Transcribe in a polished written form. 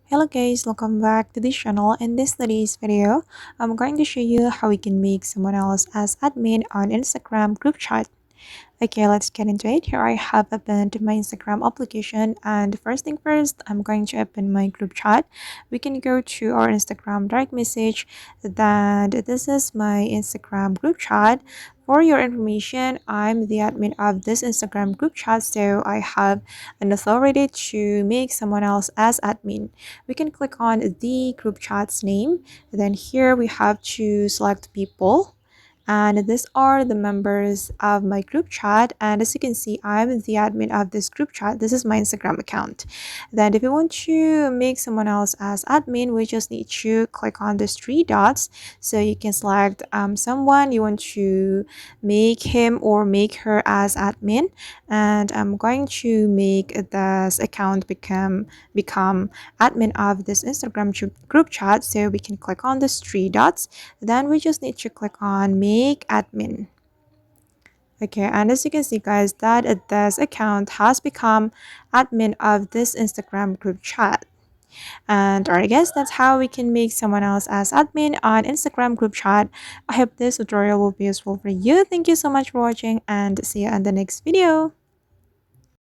Hello guys, welcome back to this channel. In today's video, I'm going to show you how we can make someone else as admin on Instagram group chat. Okay, let's get into it. Here I have opened my Instagram application, and first thing first, I'm going to open my group chat. We can go to our Instagram direct message. That this is my Instagram group chat. For your information, I'm the admin of this Instagram group chat, so I have an authority to make someone else as admin. We can click on the group chat's name. Then here we have to select people, and these are the members of my group chat. And as you can see, I'm the admin of this group chat. This is my Instagram account. Then if you want to make someone else as admin, we just need to click on these three dots, so you can select someone you want to make him or make her as admin. And I'm going to make this account become admin of this Instagram group chat, so we can click on these three dots. Then we just need to click on make admin. Okay, and as you can see guys, that this account has become admin of this Instagram group chat. And alright guys, that's how we can make someone else as admin on Instagram group chat. I hope this tutorial will be useful for you. Thank you so much for watching, and see you in the next video.